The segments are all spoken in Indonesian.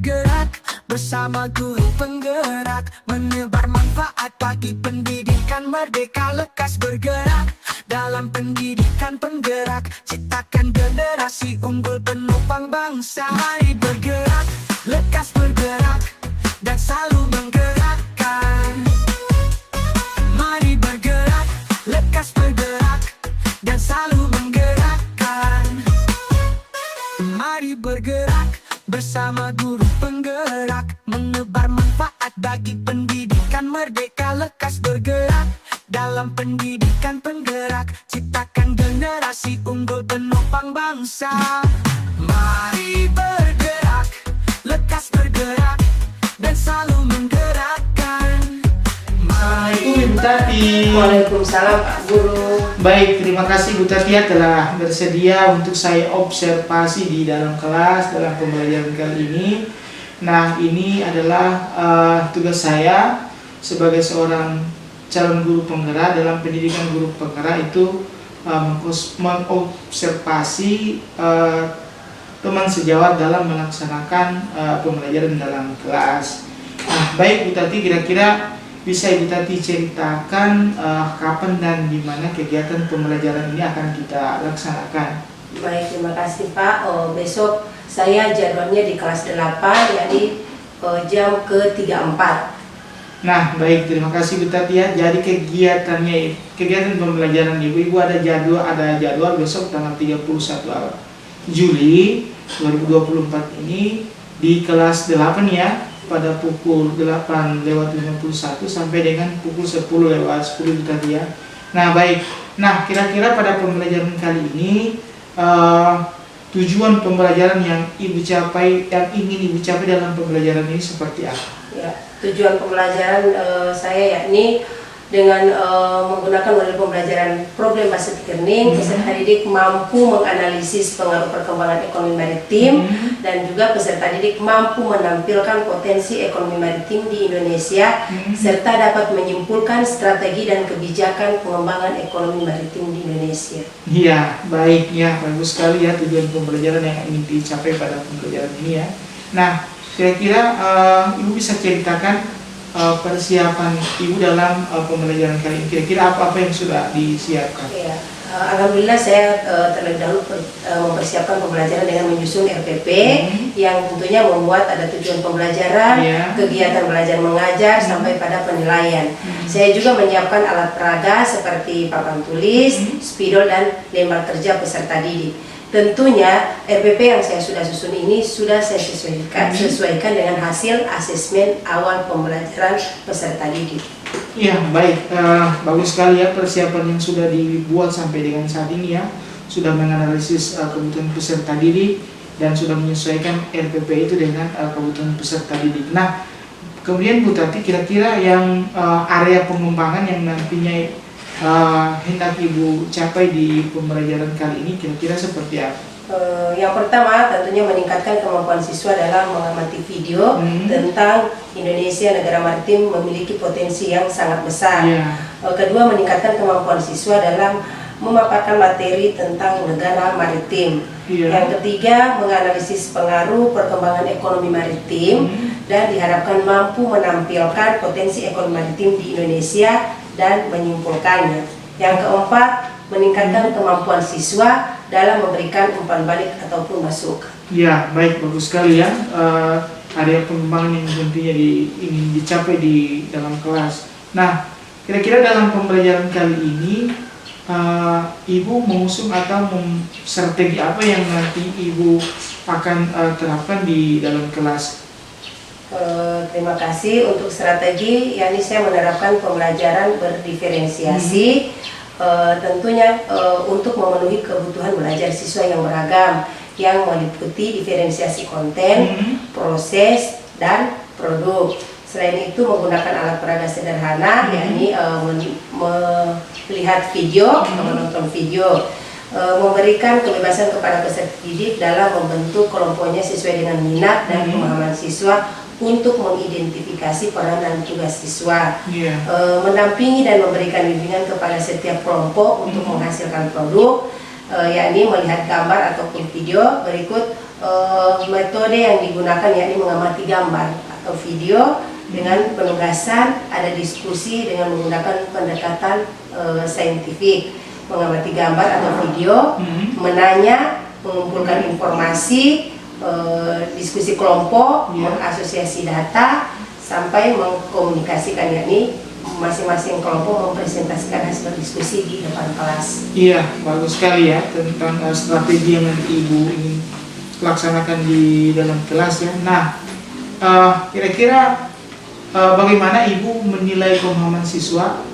bergerak bersama guru penggerak, menebar manfaat bagi pendidikan merdeka. Lekas bergerak dalam pendidikan penggerak, ciptakan generasi unggul penopang bangsa. Mari bergerak, lekas bergerak, dan selalu menggerakkan. Mari bergerak, lekas bergerak, dan selalu menggerakkan. Mari bergerak bersama guru penggerak, menebar manfaat bagi pendidikan merdeka. Lekas bergerak dalam pendidikan penggerak, ciptakan generasi unggul penopang bangsa. Mari bergerak, lekas bergerak, dan selalu menggerakkan. Assalamualaikum Ibu Tati. Waalaikumsalam Pak Guru. Baik, terima kasih Bu Tati ya telah bersedia untuk saya observasi di dalam kelas dalam pembelajaran kali ini. Nah, ini adalah tugas saya sebagai seorang calon guru penggerak. Dalam pendidikan guru penggerak itu mengobservasi teman sejawat dalam melaksanakan pembelajaran dalam kelas. Nah, baik Bu Tati, kira-kira bisa Ibu Tati ceritakan kapan dan di mana kegiatan pembelajaran ini akan kita laksanakan? Baik, terima kasih Pak. Besok saya jadwalnya di kelas 8, yakni jam ke-34. Nah, baik, terima kasih Bu Tati ya. Jadi kegiatan pembelajaran Ibu ada jadwal besok tanggal 31 Juli 2024 ini di kelas 8 ya, pada pukul 8:51 sampai dengan pukul 10:10 Bu Tati ya. Nah, baik. Nah, kira-kira pada pembelajaran kali ini tujuan pembelajaran yang ingin Ibu capai dalam pembelajaran ini seperti apa? Ya, tujuan pembelajaran saya yakni dengan menggunakan model pembelajaran problem based learning, peserta didik mampu menganalisis pengaruh perkembangan ekonomi maritim dan juga peserta didik mampu menampilkan potensi ekonomi maritim di Indonesia serta dapat menyimpulkan strategi dan kebijakan pengembangan ekonomi maritim di Indonesia. Iya, baik ya, bagus sekali ya tujuan pembelajaran yang ingin dicapai pada pembelajaran ini ya. Nah, kira-kira Ibu bisa ceritakan persiapan Ibu dalam pembelajaran kali ini, kira-kira apa-apa yang sudah disiapkan? Ya, alhamdulillah saya terlebih dahulu mempersiapkan pembelajaran dengan menyusun RPP yang tentunya membuat ada tujuan pembelajaran, kegiatan belajar mengajar sampai pada penilaian. Saya juga menyiapkan alat peraga seperti papan tulis, spidol dan lembar kerja peserta didik. Tentunya RPP yang saya sudah susun ini sudah saya sesuaikan dengan hasil asesmen awal pembelajaran peserta didik. Iya, baik, bagus sekali ya persiapan yang sudah dibuat sampai dengan saat ini ya. Sudah menganalisis kebutuhan peserta didik dan sudah menyesuaikan RPP itu dengan kebutuhan peserta didik. Nah, kemudian Bu Tati, kira-kira yang area pengembangan yang nantinya hendak Ibu capai di pembelajaran kali ini kira-kira seperti apa? Yang pertama tentunya meningkatkan kemampuan siswa dalam mengamati video tentang Indonesia negara maritim memiliki potensi yang sangat besar. Kedua, meningkatkan kemampuan siswa dalam memaparkan materi tentang negara maritim. Yang ketiga, menganalisis pengaruh perkembangan ekonomi maritim dan diharapkan mampu menampilkan potensi ekonomi maritim di Indonesia dan menyimpulkannya. Yang keempat, meningkatkan kemampuan siswa dalam memberikan umpan balik ataupun masukan. Ya, baik, bagus sekali ya. Area pengembangan yang tentunya ingin dicapai di dalam kelas. Nah, kira-kira dalam pembelajaran kali ini Ibu mengusung atau strategi apa yang nanti Ibu akan terapkan di dalam kelas? Terima kasih. Untuk strategi, yakni saya menerapkan pembelajaran berdiferensiasi, tentunya untuk memenuhi kebutuhan belajar siswa yang beragam, yang meliputi diferensiasi konten, proses, dan produk. Selain itu menggunakan alat peraga sederhana, yakni melihat video, menonton video, memberikan kebebasan kepada peserta didik dalam membentuk kelompoknya sesuai dengan minat dan pemahaman siswa untuk mengidentifikasi peran dan tugas siswa, mendampingi dan memberikan bimbingan kepada setiap kelompok untuk menghasilkan produk, yakni melihat gambar ataupun video berikut, metode yang digunakan yakni mengamati gambar atau video dengan penugasan ada diskusi dengan menggunakan pendekatan saintifik, mengamati gambar atau video, menanya, mengumpulkan informasi, diskusi kelompok, mengasosiasi data, sampai mengkomunikasikan, yakni masing-masing kelompok mempresentasikan hasil diskusi di depan kelas. Iya, bagus sekali ya tentang strategi yang nanti Ibu ingin laksanakan di dalam kelas ya. Nah, kira-kira bagaimana Ibu menilai pemahaman siswa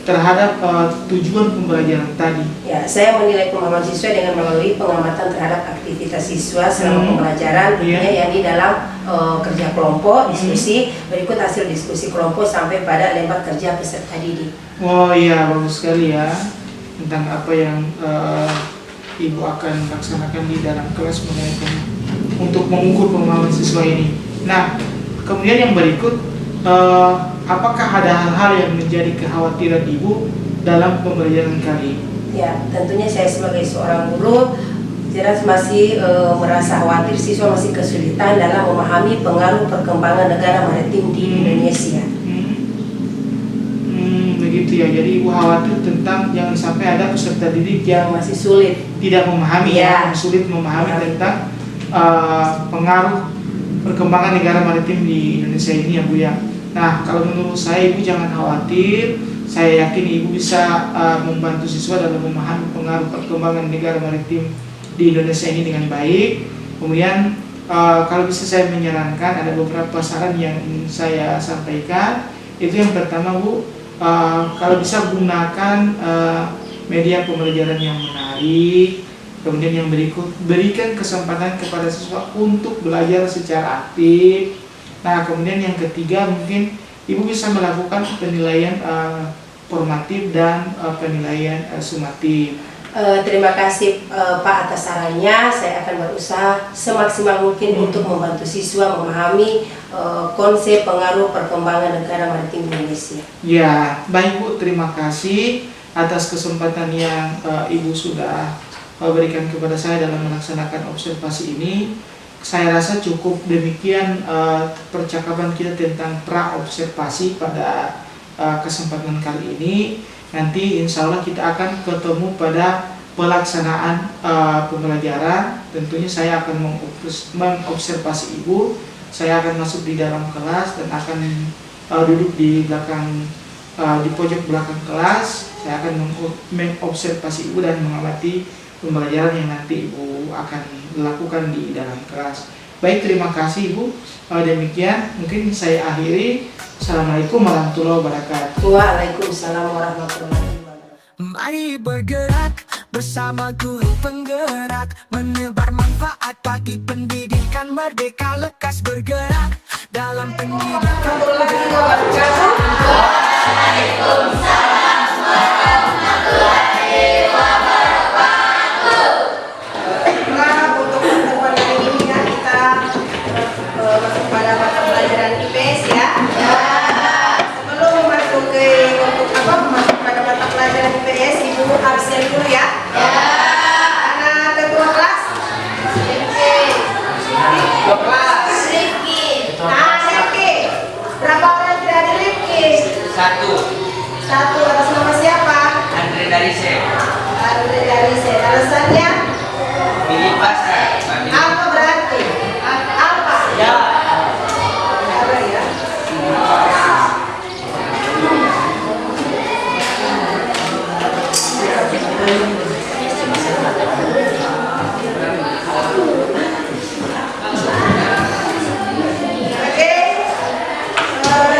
terhadap tujuan pembelajaran tadi? Ya, saya menilai pemahaman siswa dengan melalui pengamatan terhadap aktivitas siswa selama pembelajaran, yakni dalam kerja kelompok, diskusi, berikut hasil diskusi kelompok sampai pada lembar kerja peserta didik. Oh iya, bagus sekali ya tentang apa yang Ibu akan laksanakan di dalam kelas untuk mengukur pemahaman siswa ini. Nah, kemudian yang berikut, apakah ada hal-hal yang menjadi kekhawatiran Ibu dalam pembelajaran kali ini? Ya, tentunya saya sebagai seorang guru jelas masih merasa khawatir siswa masih kesulitan dalam memahami pengaruh perkembangan negara maritim di Indonesia. Begitu ya, jadi Ibu khawatir tentang jangan sampai ada peserta didik yang masih sulit, tidak memahami yang sulit memahami tentang pengaruh perkembangan negara maritim di Indonesia ini ya Bu ya. Nah, kalau menurut saya Ibu jangan khawatir, saya yakin Ibu bisa membantu siswa dalam memahami pengaruh perkembangan negara maritim di Indonesia ini dengan baik. Kemudian kalau bisa saya menyarankan ada beberapa saran yang ingin saya sampaikan. Itu yang pertama Bu, kalau bisa gunakan media pembelajaran yang menarik. Kemudian yang berikut, berikan kesempatan kepada siswa untuk belajar secara aktif. Nah, kemudian yang ketiga mungkin Ibu bisa melakukan penilaian formatif dan penilaian sumatif. Terima kasih Pak atas sarannya. Saya akan berusaha semaksimal mungkin untuk membantu siswa memahami konsep pengaruh perkembangan negara maritim Indonesia. Ya, baik Bu, terima kasih atas kesempatan yang Ibu sudah berikan kepada saya dalam melaksanakan observasi ini. Saya rasa cukup demikian percakapan kita tentang pra-observasi pada kesempatan kali ini. Nanti insya Allah kita akan ketemu pada pelaksanaan pembelajaran. Tentunya saya akan mengobservasi Ibu. Saya akan masuk di dalam kelas dan akan duduk di belakang, di pojok belakang kelas. Saya akan mengobservasi Ibu dan mengamati pembelajaran yang nanti Ibu akan lakukan di dalam kelas. Baik, terima kasih Ibu. Demikian mungkin saya akhiri. Assalamualaikum warahmatullahi wabarakatuh. Waalaikumsalam warahmatullahi wabarakatuh. Mari bergerak bersama guru penggerak, menebar manfaat bagi pendidikan merdeka, lekas bergerak dalam pendidikan. Waalaikumsalam warahmatullahi wabarakatuh. Untuk pertemuan hari ini ya, kita masuk pada mata pelajaran IPS ya. Sebelum masuk ke masuk pada mata pelajaran IPS, Ibu absen dulu ya. Anak ketua kelas. Rifki. Berapa orang tidak ada Rifki? Satu. Atas nama siapa? Andre Darise. Alasannya? Pilih pasar. Apa berarti? Apa? Ya. Apa ya? Oke.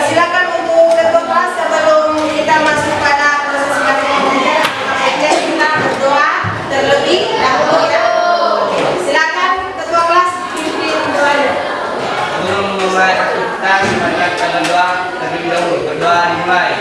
Silakan untuk ketua kelas sebelum kita masuk pada proses pembelajaran. Baiknya kita berdoa terlebih dahulu ya. Silakan ketua kelas pimpin doanya. Guru memulai kita pada doa terlebih dahulu. Berdoa dimulai.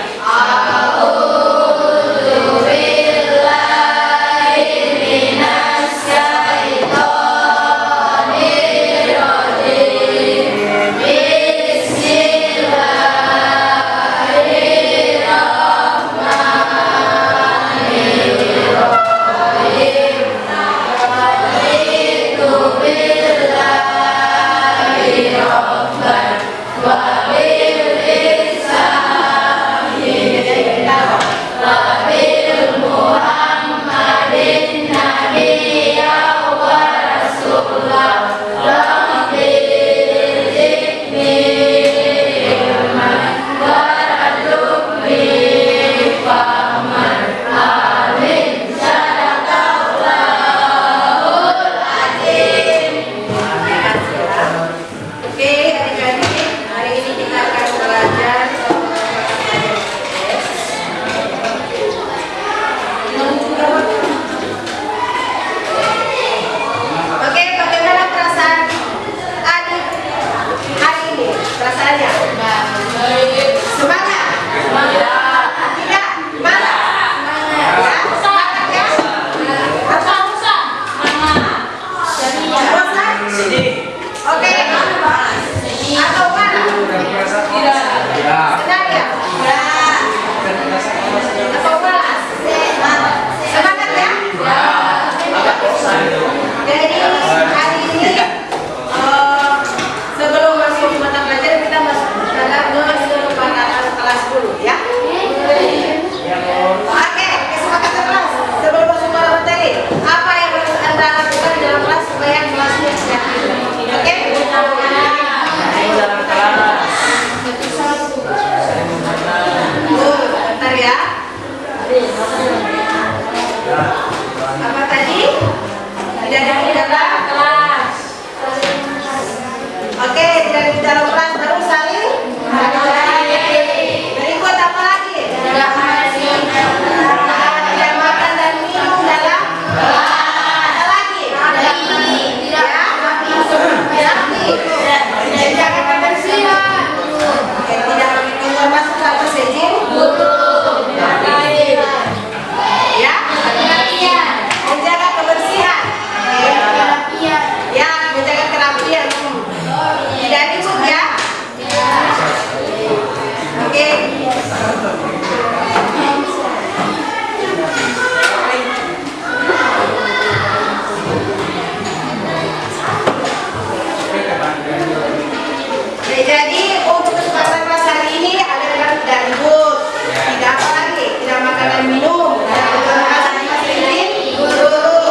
jadi untuk kesempatan kelas hari ini anak-anak tidak ribut, tidak apa lagi, tidak makan dan minum, tidak berkenalan Mas Ridin dulu.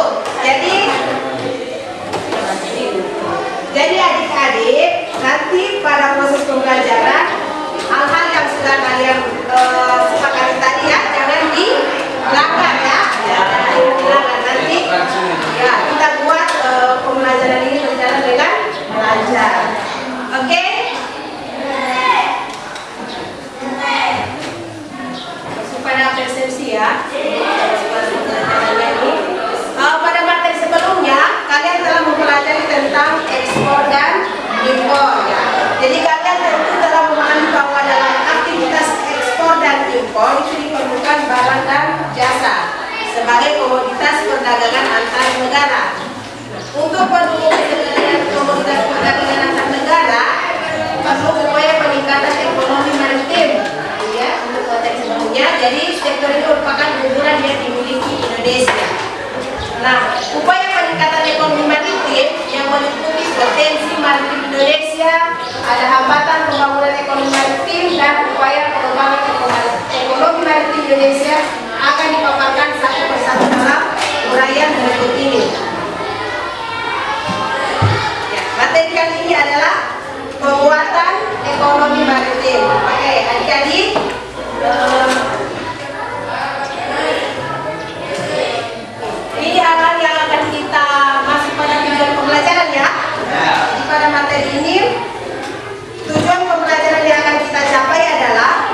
Jadi adik-adik nanti pada proses pembelajaran hal-hal yang sudah kalian sepakati tadi ya jangan dilanggar ya, jangan dilanggar nanti ya kita buat pembelajaran ini berjalan dengan lancar. Oke? Supaya persepsi ya. Pada materi sebelumnya kalian telah mempelajari tentang ekspor dan impor ya. Jadi kalian tentu telah memahami bahwa dalam aktivitas ekspor dan impor itu diperlukan barang dan jasa sebagai komoditas perdagangan antar negara. Untuk penelitian komoditas perdagangan antar negara perlu upaya peningkatan ekonomi maritim ya untuk materi sebelumnya. Jadi sektor ini merupakan keunggulan yang dimiliki Indonesia. Nah, upaya peningkatan ekonomi maritim yang meliputi potensi maritim Indonesia, ada hambatan pembangunan ekonomi maritim dan upaya pengembangan ekonomi maritim Indonesia akan dipaparkan satu persatu dalam uraian berikut ini. Ya, materi kali ini adalah penguatan ekonomi maritim. Oke, adik-adik. Ini hal-hal yang akan kita masuk pada tujuan pembelajaran ya. Jadi pada materi ini tujuan pembelajaran yang akan kita capai adalah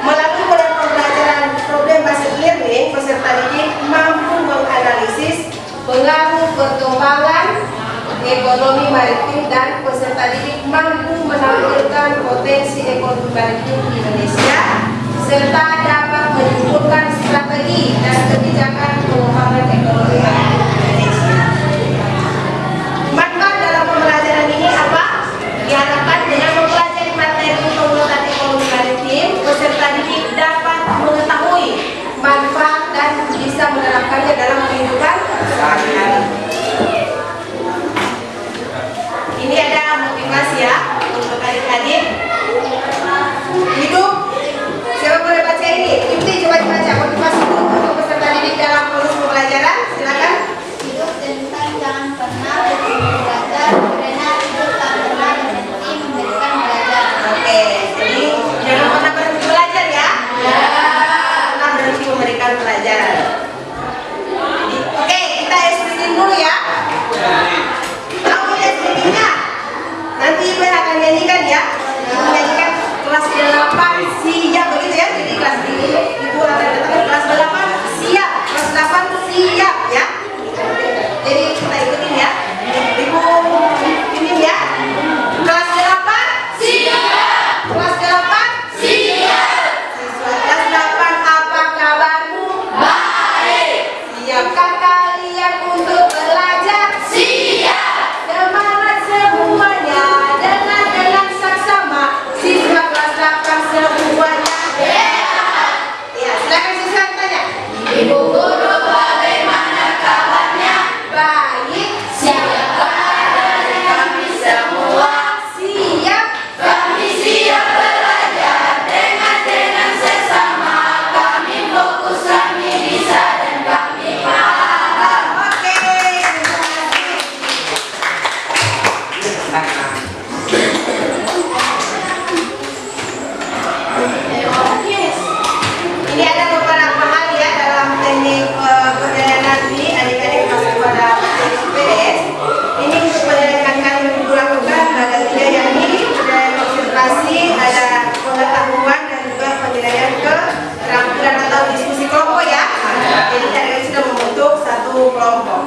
melalui pembelajaran problem based learning, peserta didik mampu menganalisis pengaruh perkembangan ekonomi maritim dan peserta didik mampu menampilkan potensi ekonomi maritim di Indonesia serta dapat menyimpulkan strategi dan kebijakan pengembangan ekonomi maritim Indonesia. Manfaat dalam pembelajaran ini apa? Diharapkan dengan mempelajari materi penguatan ekonomi maritim, peserta didik dapat mengetahui manfaat dan bisa menerapkannya dalam kehidupan sehari-hari. Ini ada motivasi ya untuk adik-adik. Hidup. Siapa boleh baca ini? Ibti coba dibaca motivasi untuk peserta didik dalam proses pembelajaran. Silakan. Hidup tentang jangan pernah berhenti belajar karena hidup tak pernah berhenti memberikan belajar. Oke, jadi jangan pernah berhenti belajar ya. Pernah berhenti memberikan pelajaran. Oke, kita explaining dulu ya. Tahu explainingnya? Nanti Ibu akan nyanyikan ya. Nyanyikan kelas 8 siap begitu ya. Jadi kelas ini Ibu akan katakan kelas 8 siap. Kelas 8 siap ya. Jadi kita ikutin ya. Ibu ini ya. Kelas 8 siap. Kelas 8 siap. Siswa kelas 8 apa kabarmu? Baik. Siapkah kalian untuk belajar? Siap. Semangat semuanya dengan saksama. Siswa kelas 8 semuanya. Ya, silakan siswa tanya. Ibu guru bagaimana kabarnya? Baik. Siapkah dari kami semua? Siap. Kami siap belajar dengan sesama. Kami fokus, kami bisa dan kami paham. Oke, terima kasih. Ini ada beberapa hal ya dalam teknik penilaian nanti adik-adik masuk pada teknik PDS. Ini untuk penilaian kali Ibu lakukan ada 3 yakni penilaian konsentrasi, ada pengetahuan dan juga penilaian keterampilan atau diskusi kelompok ya. Jadi adik-adik sudah membentuk satu kelompok.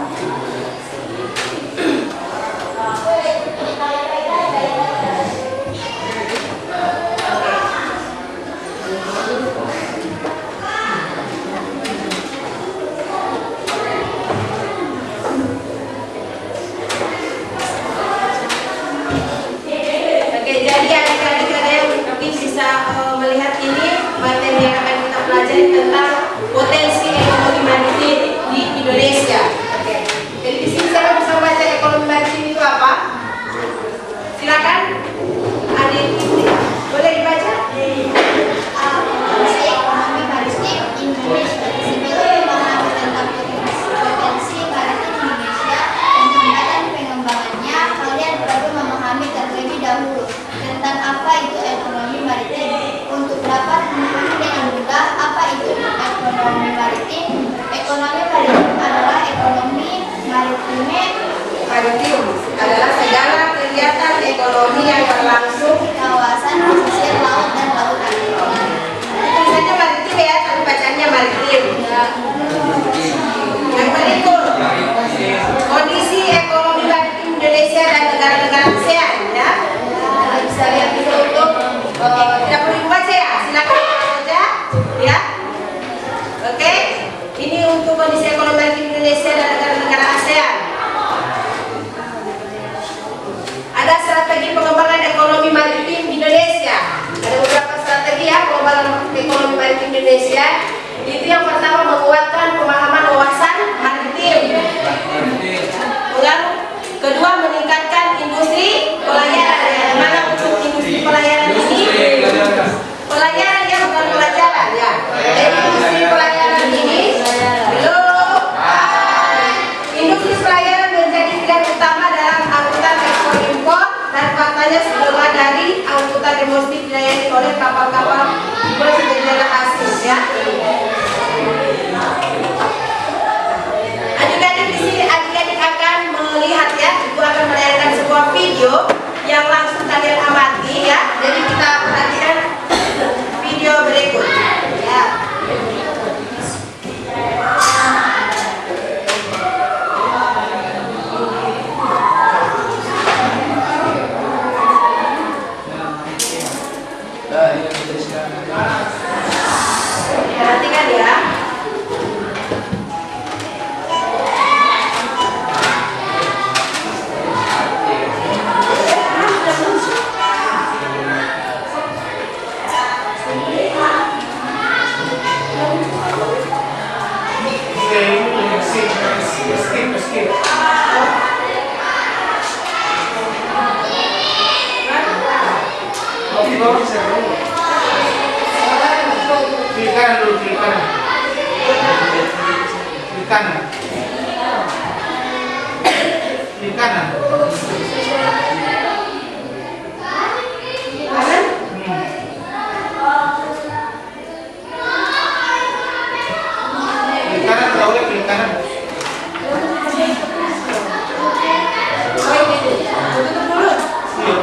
Oke, jadi adik-adik ada yang mungkin bisa melihat ini materi yang akan kita pelajari tentang potensi ekonomi maritim di Indonesia. Oke, jadi di sini saya bisa baca ekonomi maritim itu apa? Silakan adik Tidak perlu dibaca ya, silakan saja ya. Oke, ini untuk kondisi ekonomi maritim Indonesia dan negara-negara ASEAN. Ada strategi pengembangan ekonomi maritim Indonesia. Ada beberapa strategi ya pengembangan ekonomi maritim Indonesia. Itu yang pertama, menguatkan pemahaman wawasan maritim. Kedua, meningkatkan industri pelayaran. Yang mana untuk industri pelayaran ini, pelayaran yang bukan pelajaran ya. Jadi industri pelayaran ini, industri pelayaran menjadi pilihan utama dalam angkutan ekspor impor dan faktanya sebelumnya dari angkutan domestik dilayani oleh kapal-kapal bersejarah asing ya. Adik-adik di sini, adik-adik akan melihat ya, ibu akan menayangkan sebuah video yang langsung kalian amati ya. Jadi kita perhatikan video berikut ya. Perhatikan ya. Kiri kanan dulu, kiri kanan. Kiri kanan. Kiri kanan. Kiri kanan, boleh kiri kanan. Tutup mulut. Iya.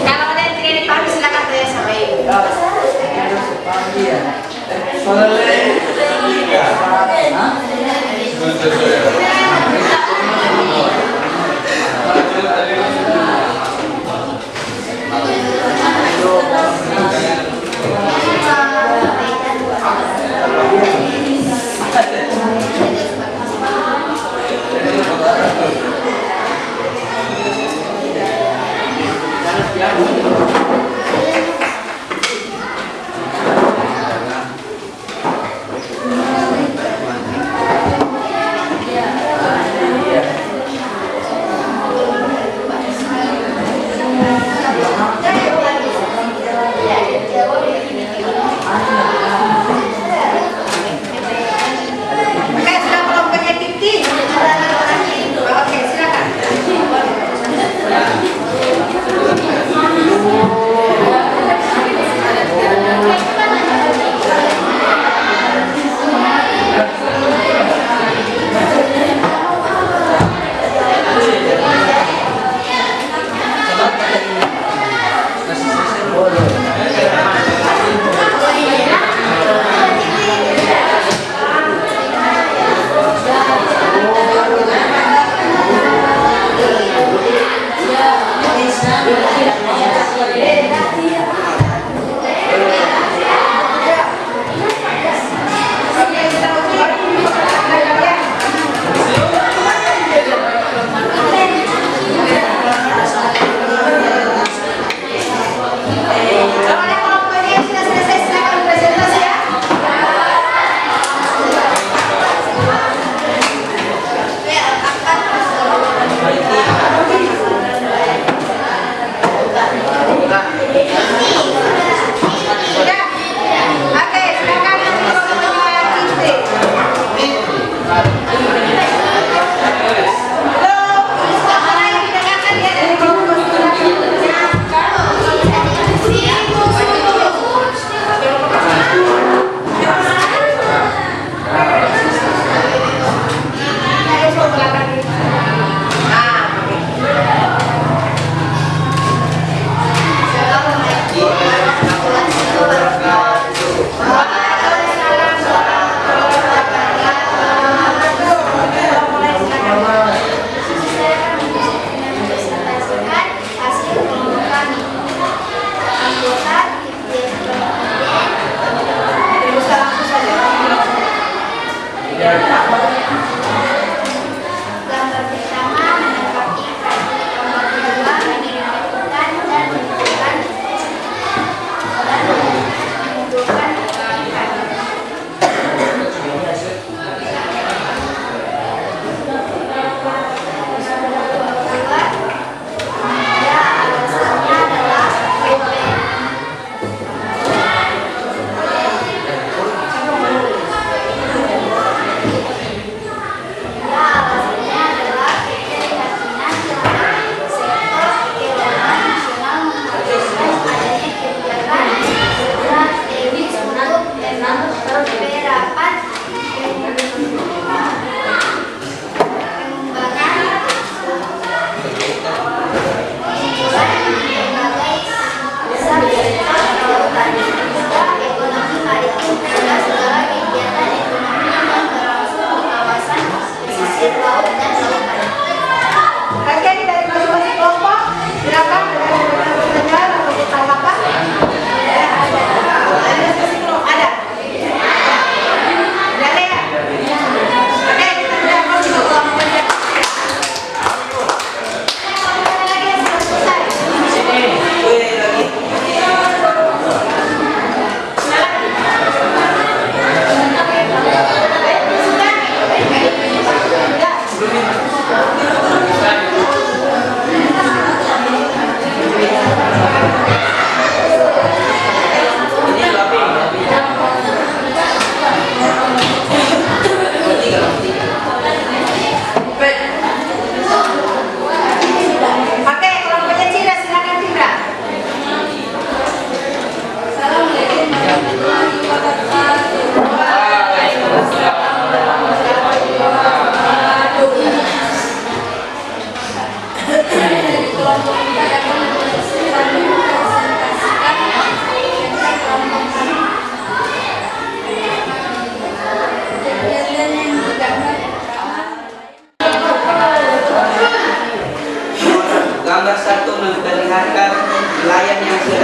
Kalau ada yang tidak dipahami silakan tanya sama ibu. Oke, sudah kelompoknya Titi. Oke, silakan.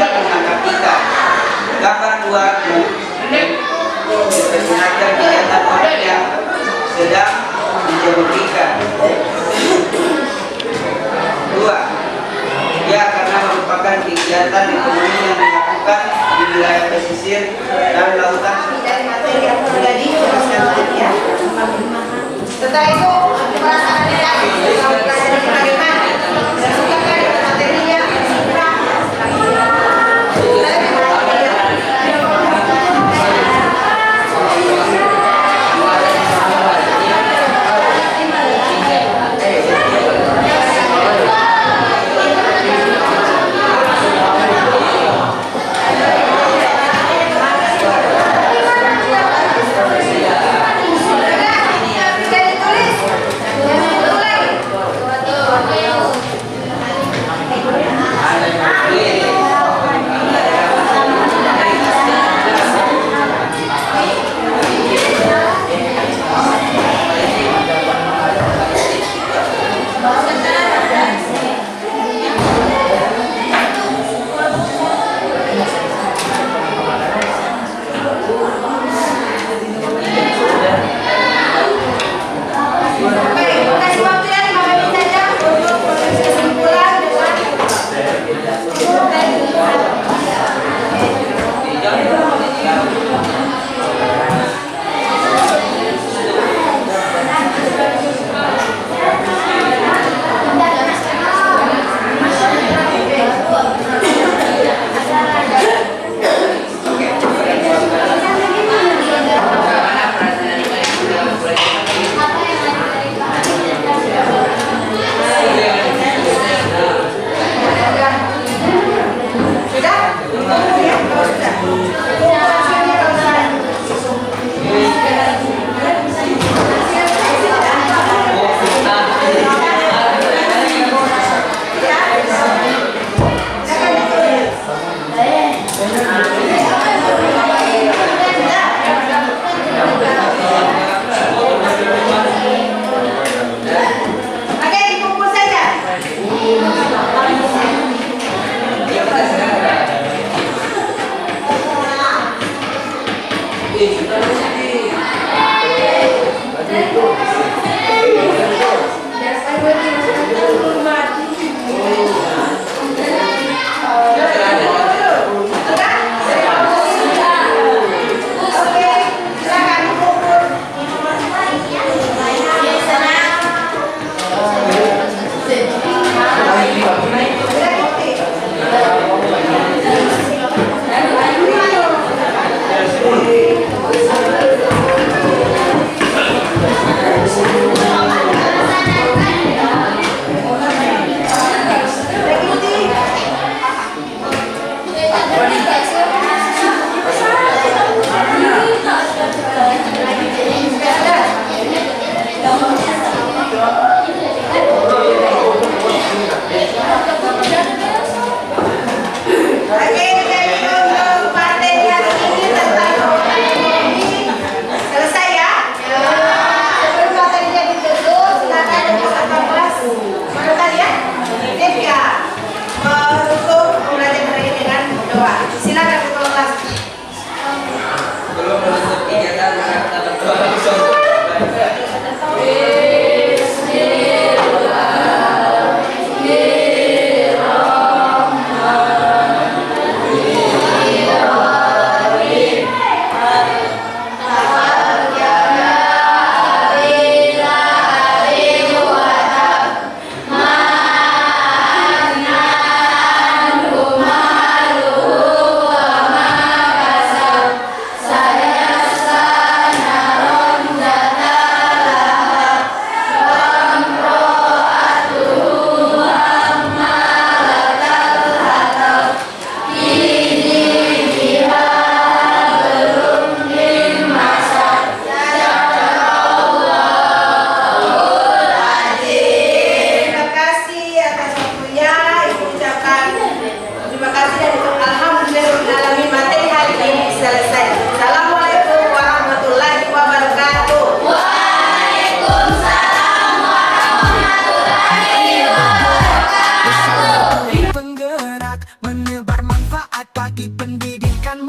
dan menangkap ikan. Gambar 2 diperlihatkan kegiatan orang yang sedang menjebur ikan. 2. Ya, karena merupakan kegiatan ekonomi yang dilakukan di wilayah pesisir dan lautan. Dari materi yang sudah dijelaskan ya. Setelah itu perasaan dia bagaimana? Dan sukakah dengan materinya?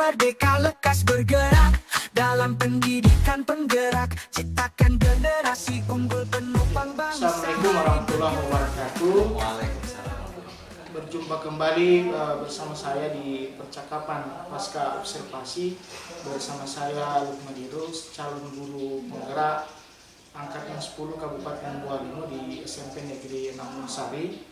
merdeka lekas bergerak. Dalam pendidikan penggerak, ciptakan generasi unggul penopang bangsa. Assalamualaikum warahmatullahi wabarakatuh. Waalaikumsalam. Berjumpa kembali bersama saya di percakapan pasca observasi bersama saya Lukman Dirus, calon guru penggerak angkatan 10 Kabupaten Bualimo di SMP Negeri 6 Sari.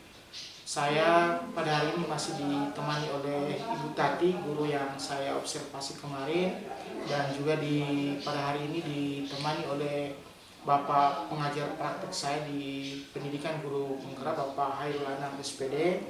Saya pada hari ini masih ditemani oleh Ibu Tati, guru yang saya observasi kemarin, dan juga pada hari ini ditemani oleh Bapak pengajar praktik saya di pendidikan guru penggerak, Bapak Hairul Anam SPD.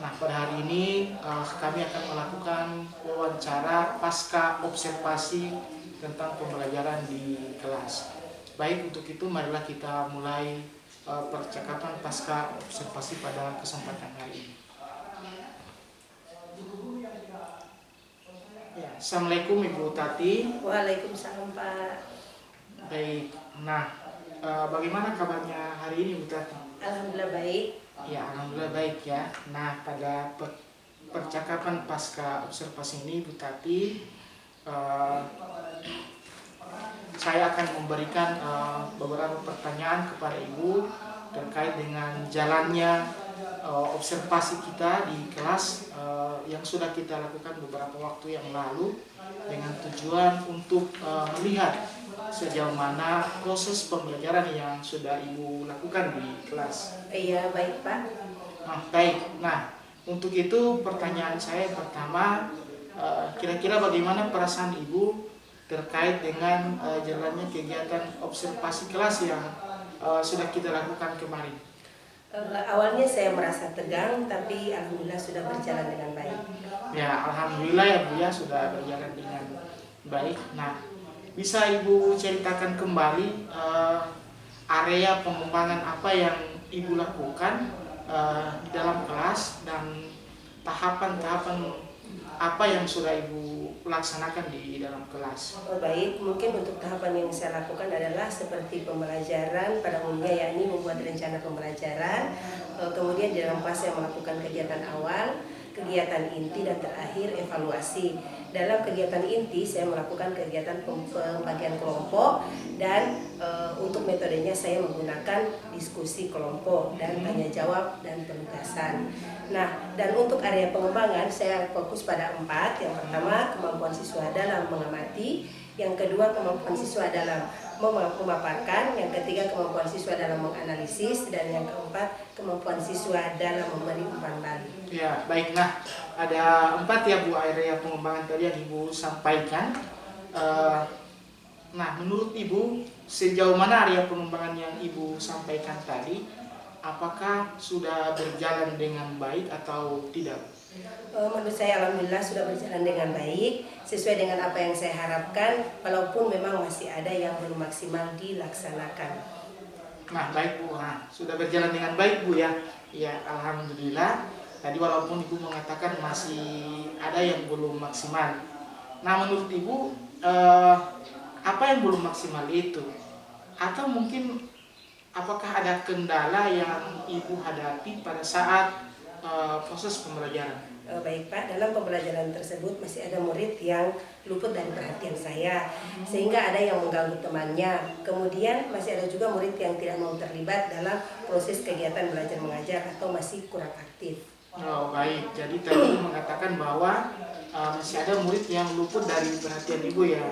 Nah, pada hari ini kami akan melakukan wawancara pasca observasi tentang pembelajaran di kelas. Baik, untuk itu marilah kita mulai percakapan pasca observasi pada kesempatan hari ini. Ya, Assalamualaikum Ibu Tati. Waalaikumsalam Pak. Baik, nah bagaimana kabarnya hari ini Bu Tati? Alhamdulillah baik. Ya, alhamdulillah baik ya. Nah, pada percakapan pasca observasi ini Bu Tati, saya akan memberikan beberapa pertanyaan kepada Ibu terkait dengan jalannya observasi kita di kelas yang sudah kita lakukan beberapa waktu yang lalu dengan tujuan untuk melihat sejauh mana proses pembelajaran yang sudah Ibu lakukan di kelas. Iya baik Pak. Nah, baik. Nah, untuk itu pertanyaan saya pertama, kira-kira bagaimana perasaan Ibu terkait dengan jalannya kegiatan observasi kelas yang sudah kita lakukan kemarin? Awalnya saya merasa tegang, tapi alhamdulillah sudah berjalan dengan baik. Ya, alhamdulillah ya Bu ya, sudah berjalan dengan baik. Nah, bisa Ibu ceritakan kembali area pengembangan apa yang Ibu lakukan di dalam kelas dan tahapan-tahapan apa yang sudah Ibu laksanakan di dalam kelas? Oh, baik, mungkin untuk tahapan yang saya lakukan adalah seperti pembelajaran pada umumnya, yakni membuat rencana pembelajaran, kemudian di dalam kelas saya melakukan kegiatan awal, kegiatan inti, dan terakhir evaluasi. Dalam kegiatan inti saya melakukan kegiatan pembagian kelompok, dan untuk metodenya saya menggunakan diskusi kelompok dan tanya jawab dan penugasan. Nah, dan untuk area pengembangan saya fokus pada 4. Yang pertama, kemampuan siswa dalam mengamati. Yang kedua, kemampuan siswa dalam memaparkan. Yang ketiga, kemampuan siswa dalam menganalisis. Dan yang keempat, kemampuan siswa dalam memberi umpan balik. Ya, baik. Nah, ada 4 ya Bu area pengembangan tadi yang Ibu sampaikan. Nah, menurut Ibu, sejauh mana area pengembangan yang Ibu sampaikan tadi? Apakah sudah berjalan dengan baik atau tidak? Menurut saya alhamdulillah sudah berjalan dengan baik, sesuai dengan apa yang saya harapkan, walaupun memang masih ada yang belum maksimal dilaksanakan. Nah, baik Bu. Nah, sudah berjalan dengan baik Bu ya. Ya, alhamdulillah. Tadi walaupun Ibu mengatakan masih ada yang belum maksimal. Nah, menurut Ibu apa yang belum maksimal itu? Atau mungkin apakah ada kendala yang Ibu hadapi pada saat proses pembelajaran? Baik Pak, dalam pembelajaran tersebut masih ada murid yang luput dari perhatian saya, sehingga ada yang mengganggu temannya. Kemudian masih ada juga murid yang tidak mau terlibat dalam proses kegiatan belajar mengajar atau masih kurang aktif. Oh, baik. Jadi tadi mengatakan bahwa masih ada murid yang luput dari perhatian Ibu ya.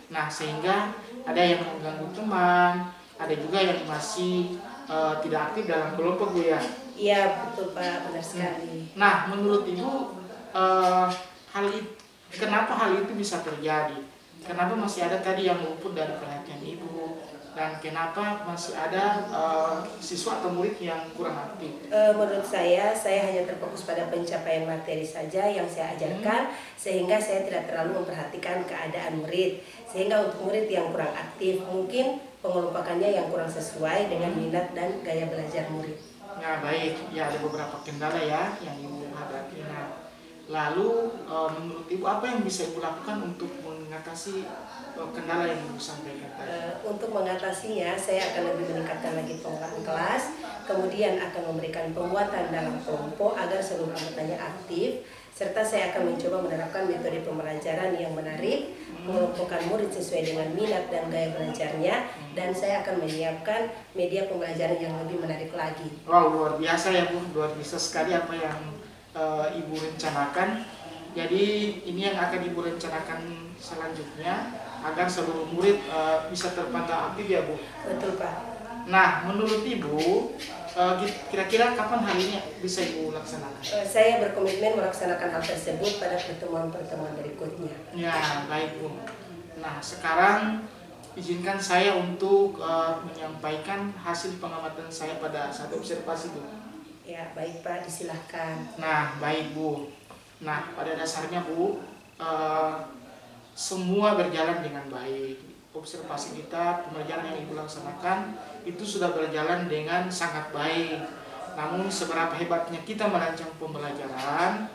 Nah, sehingga ada yang mengganggu teman, ada juga yang masih tidak aktif dalam kelompok Bu ya. Iya betul Pak, benar sekali. Nah, menurut Ibu kenapa hal itu bisa terjadi? Kenapa masih ada tadi yang luput dari perhatian Ibu? Dan kenapa masih ada siswa atau murid yang kurang aktif? Menurut saya hanya terfokus pada pencapaian materi saja yang saya ajarkan, sehingga saya tidak terlalu memperhatikan keadaan murid. Sehingga untuk murid yang kurang aktif, mungkin pengelompokannya yang kurang sesuai dengan minat dan gaya belajar murid. Nah, baik. Ya, ada beberapa kendala ya yang Ibu hadapi. Nah, lalu menurut Ibu apa yang bisa Ibu lakukan untuk mengatasi kendala yang Ibu sampaikan tadi? Untuk mengatasinya, saya akan lebih meningkatkan lagi penguatan kelas, kemudian akan memberikan penguatan dalam kelompok agar seluruh anggotanya aktif, serta saya akan mencoba menerapkan metode pembelajaran yang menarik, mengelompokkan murid sesuai dengan minat dan gaya belajarnya, dan saya akan menyiapkan media pembelajaran yang lebih menarik lagi. Wow, luar biasa ya Bu, luar biasa sekali apa yang Ibu rencanakan. Jadi ini yang akan Ibu rencanakan selanjutnya agar seluruh murid bisa terpantau aktif ya Bu. Betul Pak. Nah, menurut Ibu kira-kira kapan hal ini bisa Ibu laksanakan? Saya berkomitmen melaksanakan hal tersebut pada pertemuan-pertemuan berikutnya. Ya, baik Bu. Nah, sekarang izinkan saya untuk menyampaikan hasil pengamatan saya pada saat observasi Bu. Ya, baik Pak, disilahkan. Nah, baik Bu. Nah, pada dasarnya Bu, semua berjalan dengan baik. Observasi kita, pembelajaran yang Ibu laksanakan itu sudah berjalan dengan sangat baik. Namun seberapa hebatnya kita merancang pembelajaran,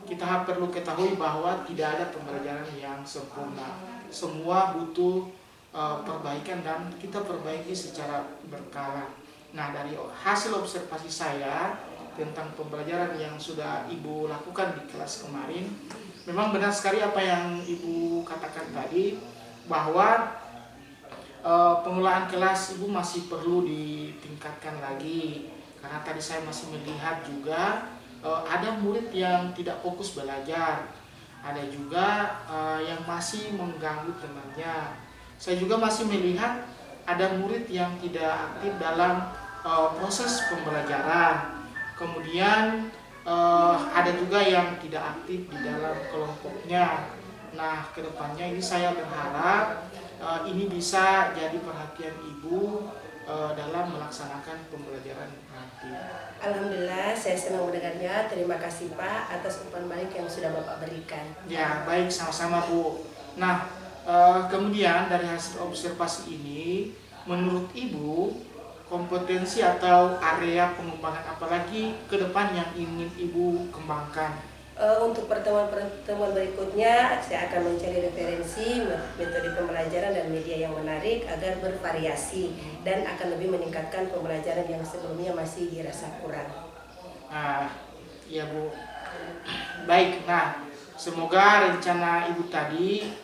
kita perlu ketahui bahwa tidak ada pembelajaran yang sempurna. Semua butuh perbaikan dan kita perbaiki secara berkala. Nah, dari hasil observasi saya tentang pembelajaran yang sudah Ibu lakukan di kelas kemarin, memang benar sekali apa yang Ibu katakan tadi, bahwa pengelolaan kelas Ibu masih perlu ditingkatkan lagi. Karena tadi saya masih melihat juga ada murid yang tidak fokus belajar, ada juga yang masih mengganggu temannya. Saya juga masih melihat ada murid yang tidak aktif dalam proses pembelajaran. Kemudian ada juga yang tidak aktif di dalam kelompoknya. Nah, kedepannya ini saya berharap ini bisa jadi perhatian Ibu dalam melaksanakan pembelajaran nanti. Alhamdulillah, saya senang mendengarnya. Terima kasih Pak atas umpan balik yang sudah Bapak berikan. Ya, baik, sama-sama Bu. Nah, kemudian dari hasil observasi ini, menurut Ibu, kompetensi atau area pengembangan apalagi ke depan yang ingin Ibu kembangkan? Untuk pertemuan-pertemuan berikutnya, saya akan mencari referensi, metode pembelajaran dan media yang menarik agar bervariasi dan akan lebih meningkatkan pembelajaran yang sebelumnya masih dirasa kurang. Ya Bu. Baik, nah semoga rencana Ibu tadi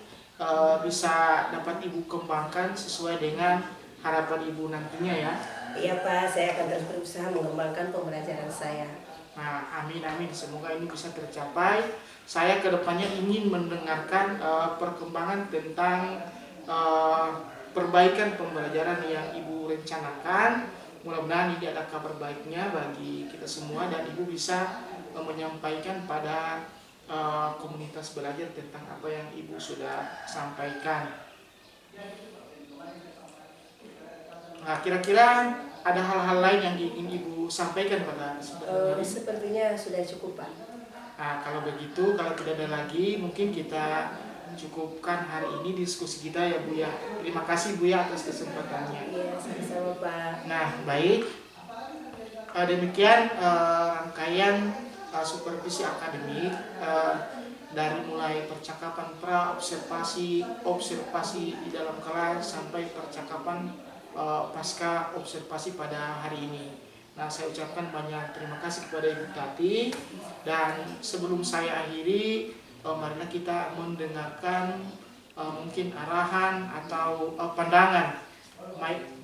bisa dapat Ibu kembangkan sesuai dengan harapan Ibu nantinya ya. Iya Pak, saya akan terus berusaha mengembangkan pembelajaran saya. Nah, amin amin, semoga ini bisa tercapai. Saya kedepannya ingin mendengarkan perkembangan tentang perbaikan pembelajaran yang Ibu rencanakan. Mudah-mudahan ini ada kabar baiknya bagi kita semua dan Ibu bisa menyampaikan pada komunitas belajar tentang apa yang Ibu sudah sampaikan. Nah, kira-kira ada hal-hal lain yang ingin Ibu sampaikan pada kesempatan hari ini? Sepertinya sudah cukup Pak. Nah, kalau begitu, kalau tidak ada lagi, mungkin kita cukupkan hari ini diskusi kita ya Bu ya. Terima kasih Bu ya atas kesempatannya. Iya, sama-sama Pak. Nah, baik. Demikian rangkaian supervisi akademik dari mulai percakapan pra, observasi di dalam kelas sampai percakapan pasca observasi pada hari ini. Nah, saya ucapkan banyak terima kasih kepada Ibu Tati, dan sebelum saya akhiri, marilah kita mendengarkan mungkin arahan atau pandangan,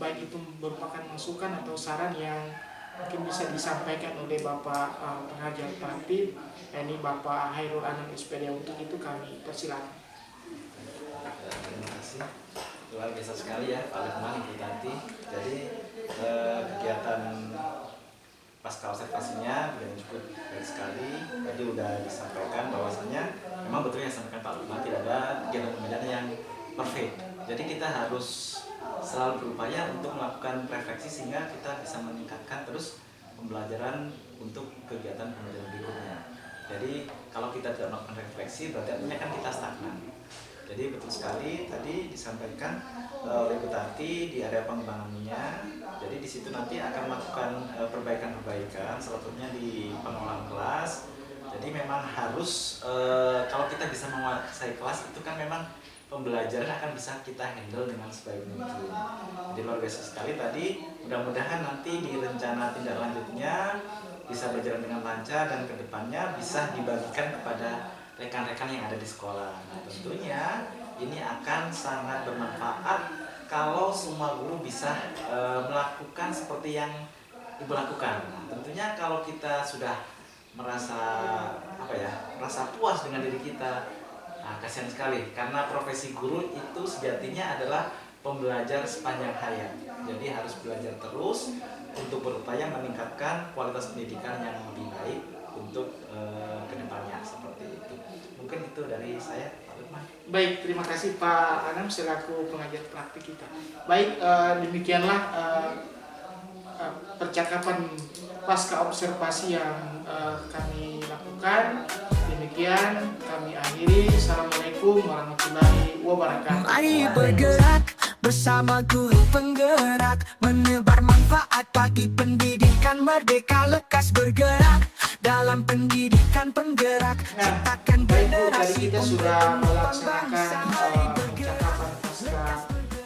baik itu merupakan masukan atau saran yang mungkin bisa disampaikan oleh Bapak Pengajar Tatib, ini Bapak Hairul Anam SPD. Untuk itu kami persilakan. Terima kasih. Luar biasa sekali ya Pak Lukman, Ibu Tati. Jadi kegiatan pasca observasinya sudah cukup baik sekali. Tadi sudah disampaikan bahwasanya memang betul yang disampaikan Pak Lukman, tidak ada kegiatan pembelajaran yang perfect. Jadi kita harus selalu berupaya untuk melakukan refleksi sehingga kita bisa meningkatkan terus pembelajaran untuk kegiatan pembelajaran berikutnya. Jadi kalau kita tidak melakukan refleksi berarti artinya kan kita stagnan. Jadi betul sekali tadi disampaikan oleh Bu Tati di area pengembangannya. Jadi di situ nanti akan melakukan perbaikan-perbaikan, salah satunya di pengelolaan kelas. Jadi memang harus kalau kita bisa menguasai kelas itu kan memang pembelajaran akan bisa kita handle dengan sebaik mungkin. Jadi luar biasa sekali tadi. Mudah-mudahan nanti di rencana tindak lanjutnya bisa berjalan dengan lancar dan kedepannya bisa dibagikan kepada rekan-rekan yang ada di sekolah. Nah, tentunya ini akan sangat bermanfaat kalau semua guru bisa melakukan seperti yang Ibu lakukan. Nah, tentunya kalau kita sudah merasa merasa puas dengan diri kita, nah, kasihan sekali karena profesi guru itu sejatinya adalah pembelajar sepanjang hayat. Jadi harus belajar terus untuk berupaya meningkatkan kualitas pendidikan yang lebih baik untuk kedepannya seperti itu. Mungkin itu dari saya, Pak Lukman. Baik, terima kasih Pak Anam selaku pengajar praktik kita. Baik, demikianlah percakapan pasca observasi yang kami lakukan. Demikian kami akhiri. Assalamualaikum warahmatullahi wabarakatuh. Mari bergerak bersama guru penggerak, menebar manfaat bagi pendidikan merdeka. Lekas bergerak dalam pendidikan penggerak, ciptakan Baik Bu, tadi generasi kita sudah melaksanakan bangsa. percakapan pasca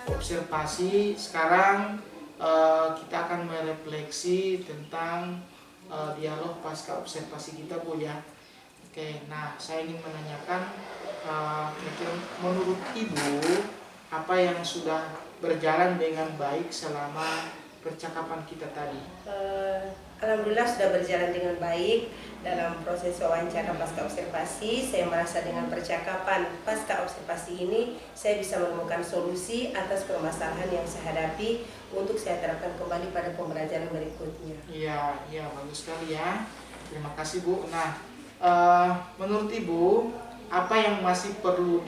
observasi. Sekarang kita akan merefleksi tentang dialog pasca observasi kita Bu ya. Oke, nah saya ingin menanyakan kira-kira menurut Ibu apa yang sudah berjalan dengan baik selama percakapan kita tadi? Alhamdulillah sudah berjalan dengan baik dalam proses wawancara pasca observasi. Saya merasa dengan percakapan pasca observasi ini saya bisa menemukan solusi atas permasalahan yang saya hadapi untuk saya terapkan kembali pada pembelajaran berikutnya. Iya, bagus sekali ya. Terima kasih Bu. Nah, menurut Ibu apa yang masih perlu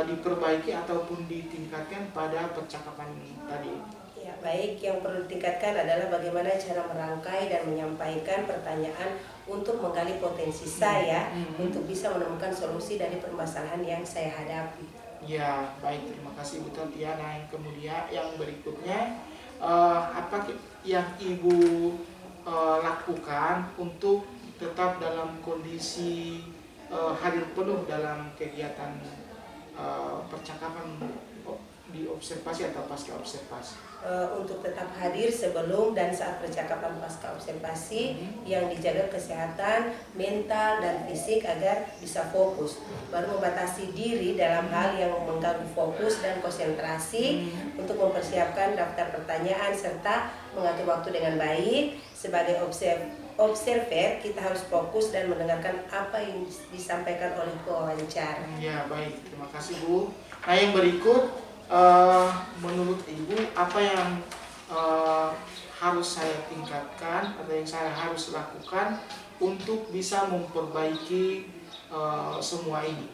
diperbaiki ataupun ditingkatkan pada percakapan tadi? Ya, baik, yang perlu ditingkatkan adalah bagaimana cara merangkai dan menyampaikan pertanyaan untuk menggali potensi saya untuk bisa menemukan solusi dari permasalahan yang saya hadapi. Ya, baik, terima kasih Bu Tatiana. Yang kemudian yang berikutnya apa yang Ibu lakukan untuk tetap dalam kondisi hadir penuh dalam kegiatan percakapan di observasi atau pasca observasi? Untuk tetap hadir sebelum dan saat percakapan pasca observasi, yang dijaga kesehatan mental dan fisik agar bisa fokus, baru membatasi diri dalam hal yang mengganggu fokus dan konsentrasi untuk mempersiapkan daftar pertanyaan serta mengatur waktu dengan baik. Sebagai observer kita harus fokus dan mendengarkan apa yang disampaikan oleh pewawancara. Ya, baik, terima kasih Bu. Nah, yang berikut menurut Ibu apa yang harus saya tingkatkan atau yang saya harus lakukan untuk bisa memperbaiki semua ini?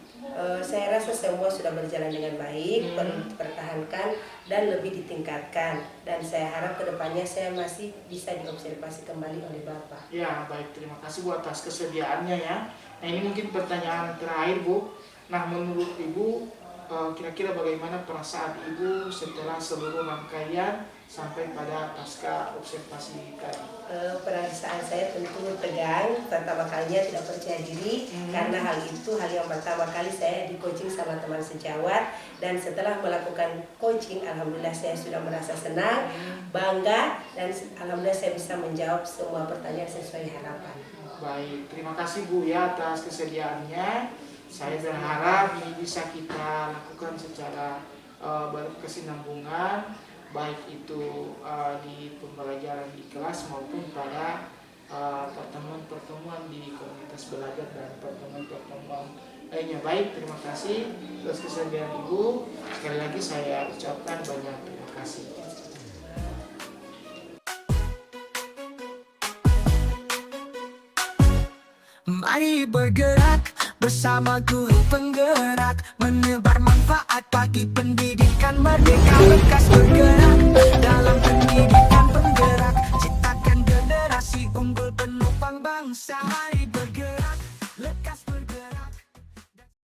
Saya rasa semua sudah berjalan dengan baik, perlu dipertahankan dan lebih ditingkatkan, dan saya harap kedepannya saya masih bisa diobservasi kembali oleh Bapak. Ya, baik, terima kasih Bu atas kesediaannya ya. Nah, ini mungkin pertanyaan terakhir Bu. Nah, menurut Ibu kira-kira bagaimana perasaan Ibu setelah seluruh rangkaian sampai pada pasca observasi tadi? Perasaan saya tentu tegang, pertama kalinya tidak percaya diri karena hal yang pertama kali saya di coaching sama teman sejawat, dan setelah melakukan coaching alhamdulillah saya sudah merasa senang, bangga, dan alhamdulillah saya bisa menjawab semua pertanyaan sesuai harapan. Baik, terima kasih Bu ya atas kesediaannya. Saya berharap ini bisa kita lakukan secara berkesinambungan, baik itu di pembelajaran di kelas maupun pada pertemuan-pertemuan di komunitas belajar dan pertemuan-pertemuan lainnya. Baik, terima kasih atas kesediaan Ibu. Sekali lagi saya ucapkan banyak terima kasih. Mari bergerak bersama guru penggerak, menebar manfaat bagi pendidikan merdeka. Lekas bergerak dalam pendidikan penggerak, ciptakan generasi unggul penopang bangsa.